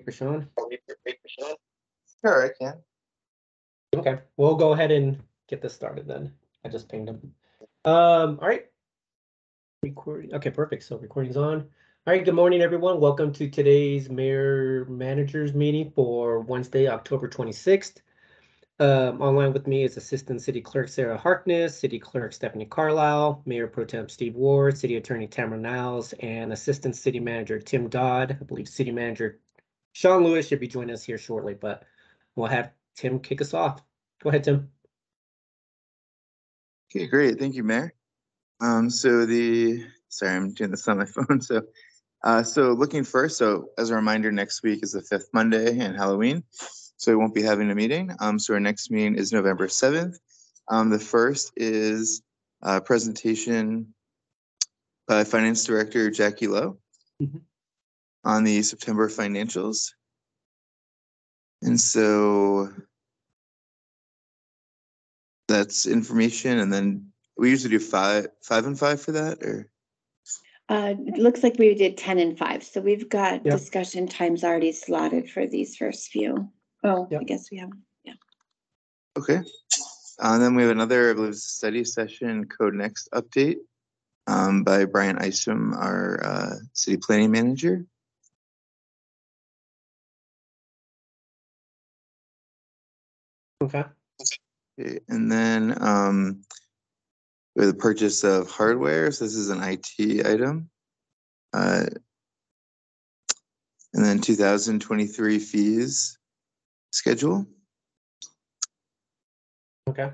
For Shawn? Sure, I can. Okay, we'll go ahead and get this started then. I just pinged him. All right. Recording. Okay, perfect. So recording's on. All right, good morning, everyone. Welcome to today's Mayor Managers meeting for Wednesday, October 26th. Online with me is Assistant City Clerk Sarah Harkness, City Clerk Stephanie Carlisle, Mayor Pro Tem Steve Ward, City Attorney Tamara Niles, and Assistant City Manager Tim Dodd. I believe City Manager Shawn Lewis should be joining us here shortly, but we'll have Tim kick us off. Go ahead, Tim. Okay, great. Thank you, Mayor. Sorry, I'm doing this on my phone. So looking first, so as a reminder, next week is the 5th Monday and Halloween, so we won't be having a meeting. So our next meeting is November 7th. The first is a presentation by Finance Director Jackie Lowe on the September financials. And so that's information, and then we usually do five and five for that, or it looks like we did 10 and 5, so we've got discussion times already slotted for these first few. I guess we have. Okay. And then we have another, I believe, study session Code Next update by Brian Isom, our city planning manager. Okay. And then we have the purchase of hardware. So this is an IT item. And then 2023 fees schedule. Okay.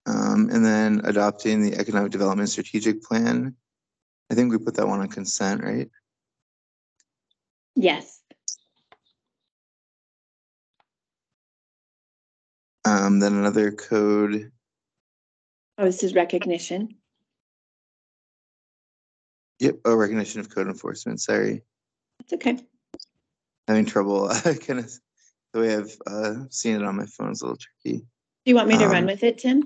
And then adopting the economic development strategic plan. I think we put that one on consent, right? Yes. Then another code. Oh, this is recognition. Yep. Oh, recognition of code enforcement. Sorry. That's okay. Having trouble. Kind of the way I've seen it on my phone is a little tricky. Do you want me to run with it, Tim?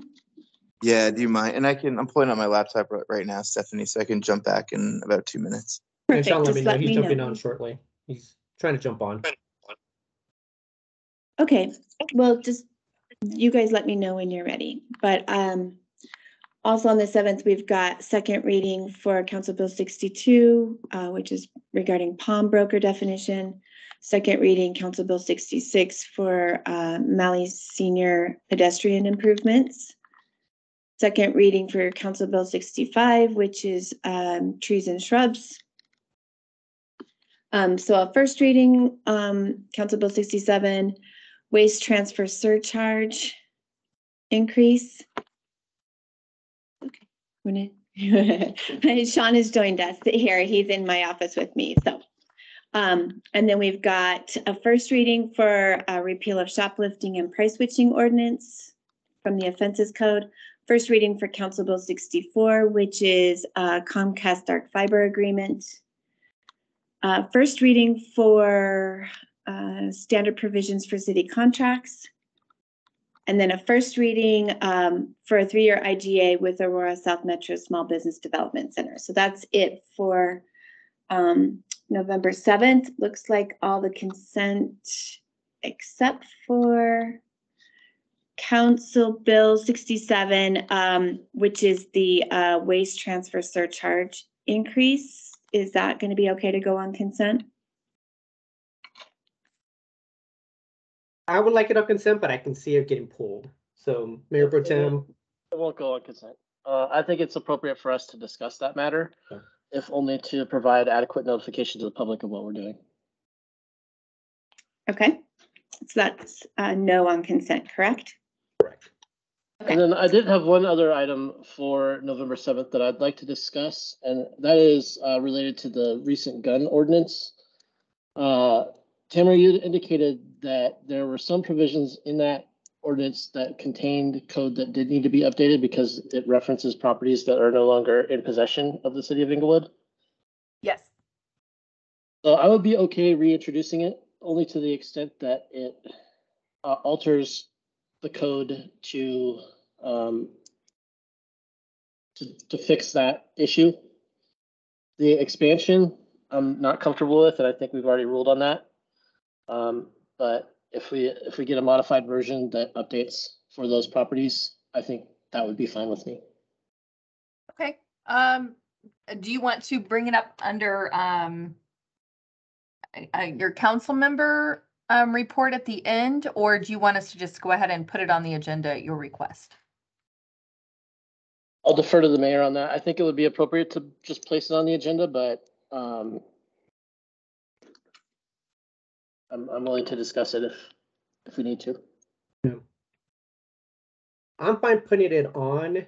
Yeah. Do you mind? And I'm pulling up my laptop right now, Stephanie, so I can jump back in about 2 minutes. Perfect. And Shawn, Just let me know. He's jumping on shortly. He's trying to jump on. Okay. Well, just you guys let me know when you're ready. But also on the 7th, we've got second reading for Council Bill 62, which is regarding pawnbroker definition. Second reading, Council Bill 66 for Malley Senior pedestrian improvements. Second reading for Council Bill 65, which is trees and shrubs. So a first reading, Council Bill 67, waste transfer surcharge increase. Okay. Shawn has joined us here. He's in my office with me. So, and then we've got a first reading for a repeal of shoplifting and price switching ordinance from the offenses code. First reading for Council Bill 64, which is Comcast dark fiber agreement. First reading for standard provisions for city contracts. And then a first reading for a 3-year IGA with Aurora South Metro Small Business Development Center. So that's it for November 7th. Looks like all the consent except for Council Bill 67, which is the waste transfer surcharge increase. Is that going to be okay to go on consent? I would like it on consent, but I can see it getting pulled. So, Mayor Pro Tem. It won't go on consent. I think it's appropriate for us to discuss that matter, if only to provide adequate notification to the public of what we're doing. Okay, so that's no on consent, correct? Correct. Okay. And then I did have one other item for November 7th that I'd like to discuss, and that is related to the recent gun ordinance. Tamara, you indicated that there were some provisions in that ordinance that contained code that did need to be updated because it references properties that are no longer in possession of the city of Inglewood. Yes. So I would be okay reintroducing it only to the extent that it alters the code to fix that issue. The expansion I'm not comfortable with, and I think we've already ruled on that. But if we get a modified version that updates for those properties, I think that would be fine with me. Okay. Do you want to bring it up under your council member report at the end, or do you want us to just go ahead and put it on the agenda at your request? I'll defer to the mayor on that. I think it would be appropriate to just place it on the agenda, but I'm willing to discuss it if we need to. Yeah. I'm fine putting it on,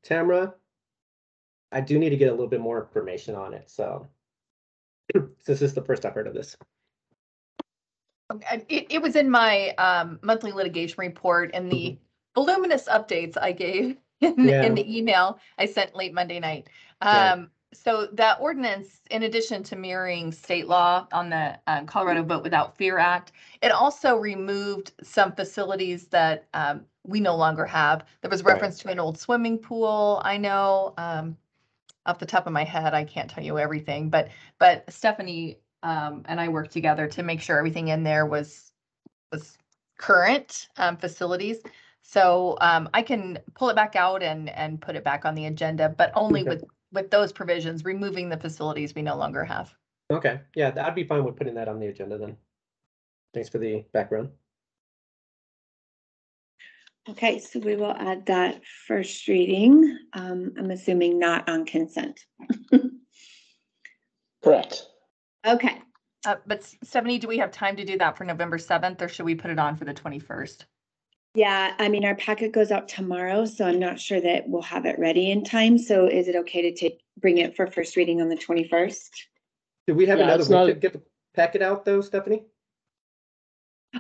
Tamara. I do need to get a little bit more information on it, so this is the first I've heard of this. It was in my monthly litigation report and the voluminous updates I gave in the email I sent late Monday night. So that ordinance, in addition to mirroring state law on the Colorado Vote Without Fear Act, it also removed some facilities that we no longer have. There was reference to an old swimming pool. I know off the top of my head, I can't tell you everything, but Stephanie and I worked together to make sure everything in there was current facilities. So I can pull it back out and put it back on the agenda, but only with those provisions, removing the facilities we no longer have. Okay, yeah, I'd be fine with putting that on the agenda then. Thanks for the background. Okay, so we will add that first reading. I'm assuming not on consent. Correct. Okay. But Stephanie, do we have time to do that for November 7th, or should we put it on for the 21st? Yeah, I mean, our packet goes out tomorrow, so I'm not sure that we'll have it ready in time. So is it okay to bring it for first reading on the 21st? Do we have another week to get the packet out though, Stephanie?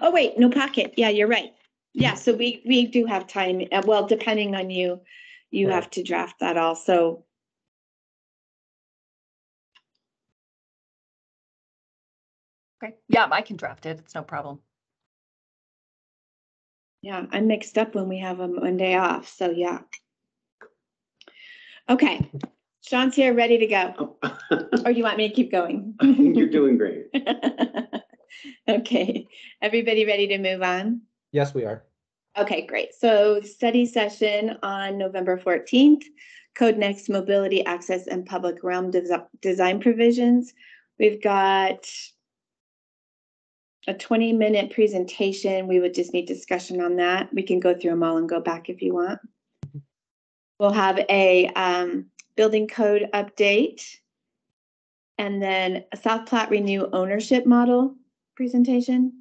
Oh, wait, no packet. Yeah, you're right. Yeah, so we do have time. Well, depending on you have to draft that also. Okay, yeah, I can draft it. It's no problem. Yeah, I'm mixed up when we have a Monday off, so yeah. Okay, Shawn's here, ready to go. Or you want me to keep going? I think you're doing great. Okay, everybody ready to move on? Yes, we are. Okay, great. So study session on November 14th, Code Next Mobility Access and Public Realm Design Provisions. We've got a 20-minute presentation. We would just need discussion on that. We can go through them all and go back if you want. We'll have a building code update, and then a South Platte Renew ownership model presentation,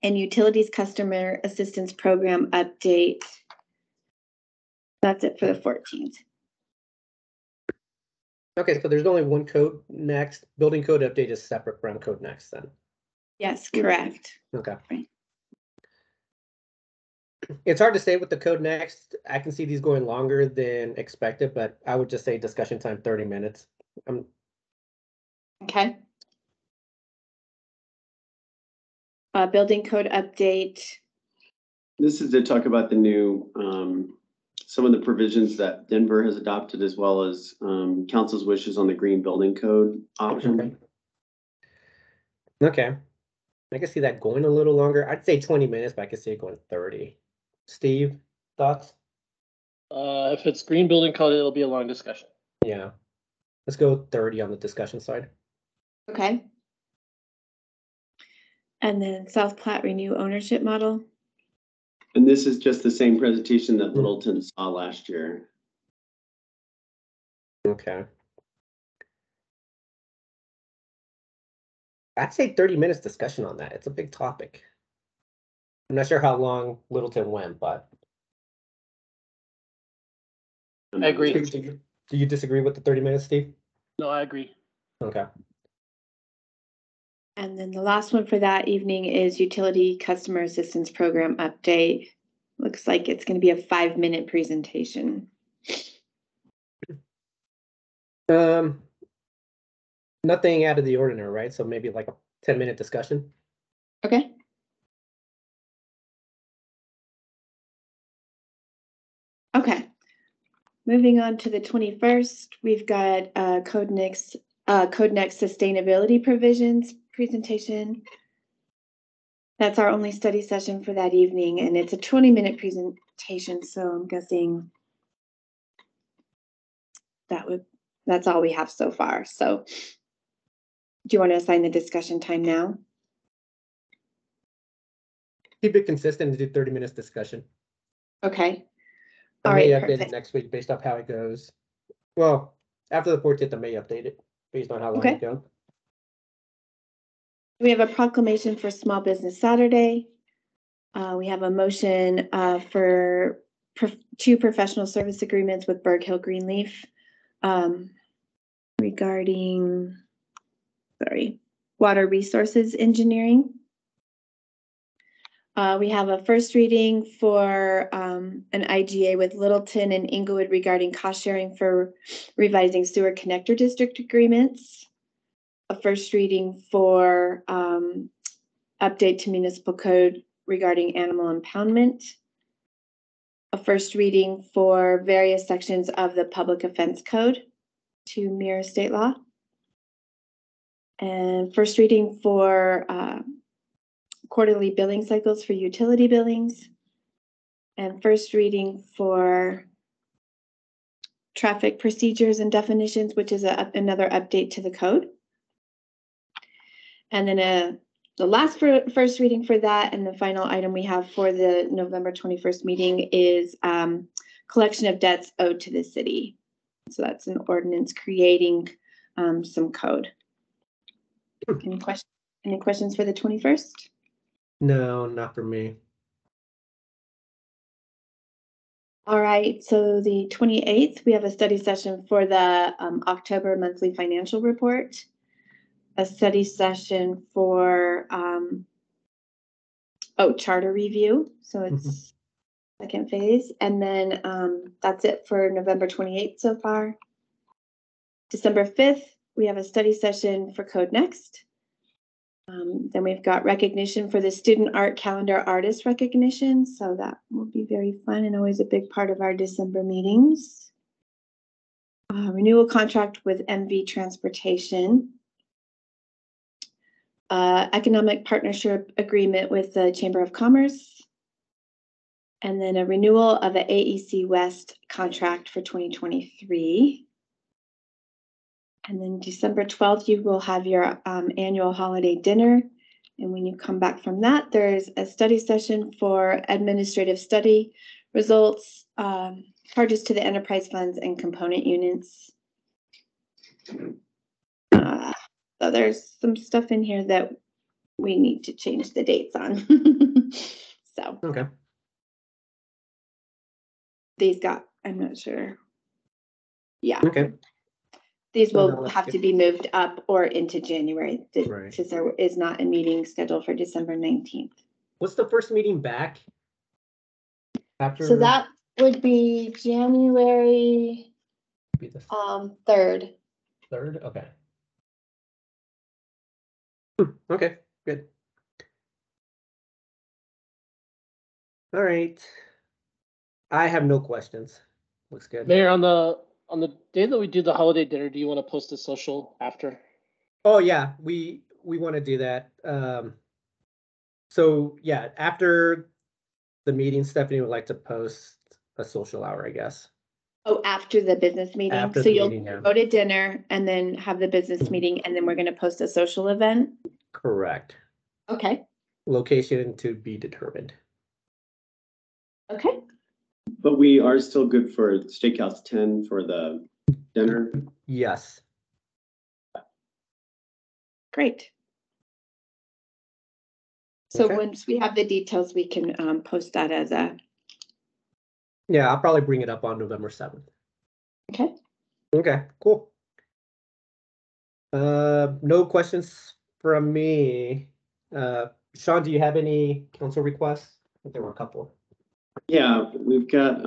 and utilities customer assistance program update. That's it for the 14th. Okay, so there's only one code next. Building code update is separate from code next then. Yes, correct. Okay. Right. It's hard to say with the code next. I can see these going longer than expected, but I would just say discussion time 30 minutes. Okay. Building code update. This is to talk about the new, some of the provisions that Denver has adopted, as well as council's wishes on the green building code option. Okay. I can see that going a little longer. I'd say 20 minutes, but I can see it going 30. Steve, thoughts? If it's green building code, it'll be a long discussion. Yeah. Let's go 30 on the discussion side. Okay. And then South Platte Renew ownership model. And this is just the same presentation that Littleton saw last year. Okay. I'd say 30 minutes discussion on that. It's a big topic. I'm not sure how long Littleton went, but. I agree. Do you disagree with the 30 minutes, Steve? No, I agree. Okay. And then the last one for that evening is utility customer assistance program update. Looks like it's going to be a 5-minute presentation. Nothing out of the ordinary, right? So maybe like a 10-minute discussion. Okay. Okay. Moving on to the 21st, we've got Code Next sustainability provisions presentation. That's our only study session for that evening, and it's a 20-minute presentation, so I'm guessing that's all we have so far. So do you want to assign the discussion time now? Keep it consistent and do 30 minutes discussion. Okay. I All may right, update it perfect. next week based off how it goes. Well, after the 14th, I may update it based on how long Okay. it goes. We have a proclamation for Small Business Saturday. We have a motion for 2 professional service agreements with Berg Hill Greenleaf regarding, water resources engineering. We have a first reading for an IGA with Littleton and Inglewood regarding cost sharing for revising sewer connector district agreements. A first reading for update to municipal code regarding animal impoundment. A first reading for various sections of the public offense code to mirror state law. And first reading for quarterly billing cycles for utility billings. And first reading for traffic procedures and definitions, which is another update to the code. And then the last first reading for that, and the final item we have for the November 21st meeting is collection of debts owed to the city. So that's an ordinance creating some code. Any questions for the 21st? No, not for me. All right, so the 28th, we have a study session for the October monthly financial report. A study session for charter review, so it's second phase, and then that's it for November 28th so far. December 5th, we have a study session for Code Next. Then we've got recognition for the student art calendar artist recognition, so that will be very fun and always a big part of our December meetings. Renewal contract with MV Transportation. Economic partnership agreement with the Chamber of Commerce, and then a renewal of the AEC West contract for 2023. And then December 12th, you will have your annual holiday dinner. And when you come back from that, there's a study session for administrative study results, charges to the enterprise funds and component units. So there's some stuff in here that we need to change the dates on. So Okay. these I'm not sure. Yeah. Okay. These No, will let's have to be moved up or into January, Right. since there is not a meeting scheduled for December 19th. What's the first meeting back? After So that would be January be the 3rd. 3rd? Okay. Okay, good. All right. I have no questions. Looks good. Mayor, on the day that we do the holiday dinner, do you want to post a social after? Oh yeah, we want to do that. So yeah, after the meeting, Stephanie would like to post a social hour, I guess. Oh, after the business meeting? After so the you'll meeting, yeah. go to dinner and then have the business meeting, and then we're going to post a social event? Correct. Okay. Location to be determined. Okay. But we are still good for Steakhouse 10 for the dinner. Yes. Great. So Okay. once we have the details, we can post that as a. Yeah, I'll probably bring it up on November 7th. Okay. Okay, cool. No questions from me. Shawn, do you have any council requests? I think there were a couple. Yeah, we've got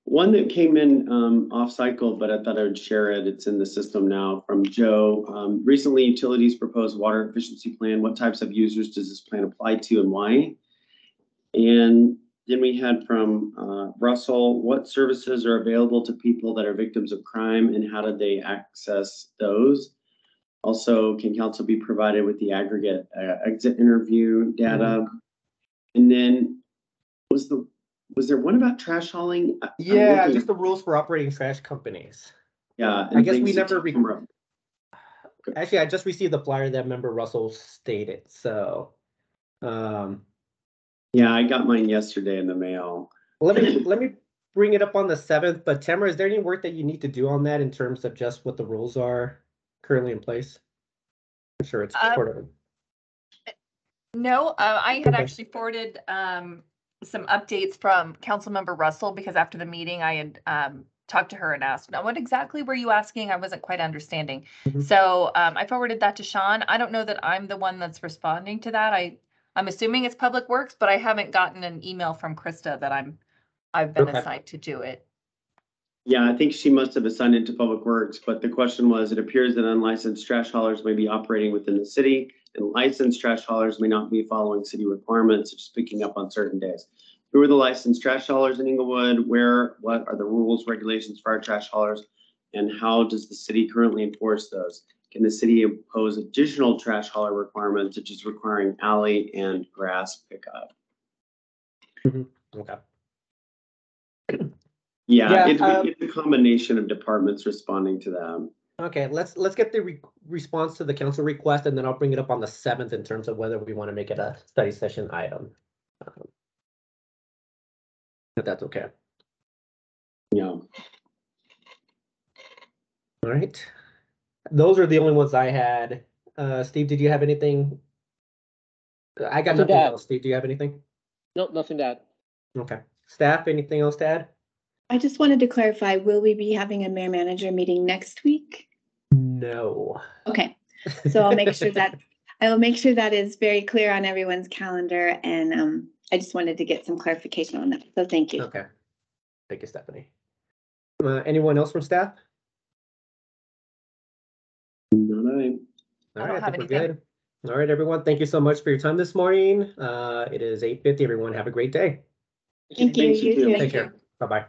one that came in off cycle, but I thought I would share it. It's in the system now from Joe. Recently, utilities proposed water efficiency plan. What types of users does this plan apply to and why? And Then we had from Russell, what services are available to people that are victims of crime and how did they access those? Also, can council be provided with the aggregate exit interview data? And then was there one about trash hauling? Yeah, just the rules for operating trash companies. Yeah. I guess we thanks to never. Tom. Actually, I just received the flyer that member Russell stated. So, yeah, I got mine yesterday in the mail. let me bring it up on the 7th. But Tamara, is there any work that you need to do on that in terms of just what the rules are currently in place? I'm sure it's part of it. No, I had actually forwarded some updates from Councilmember Russell because after the meeting I had talked to her and asked, now what exactly were you asking? I wasn't quite understanding. So I forwarded that to Shawn. I don't know that I'm the one that's responding to that. I'm assuming it's Public Works, but I haven't gotten an email from Krista that I've been assigned to do it. Yeah, I think she must have assigned it to Public Works, but the question was, it appears that unlicensed trash haulers may be operating within the city and licensed trash haulers may not be following city requirements, such as picking up on certain days. Who are the licensed trash haulers in Inglewood? What are the rules, regulations for our trash haulers? And how does the city currently enforce those? Can the city impose additional trash hauler requirements, such as requiring alley and grass pickup? Okay. Yeah, it's a combination of departments responding to them. Okay, let's get the response to the council request, and then I'll bring it up on the 7th in terms of whether we want to make it a study session item. If that's okay. Yeah. All right. Those are the only ones I had. Steve, did you have anything? I got nothing else. Steve, do you have anything? Nope, nothing to add. Okay. Staff, anything else to add? I just wanted to clarify, will we be having a mayor manager meeting next week? No. Okay, so I'll make sure that is very clear on everyone's calendar, and I just wanted to get some clarification on that. So thank you. Okay. Thank you, Stephanie. Anyone else from staff? Not I. All right, I think we're good. All right, everyone. Thank you so much for your time this morning. It is 8:50. Everyone have a great day. Thank you. Thanks, you too. Take care. Bye-bye.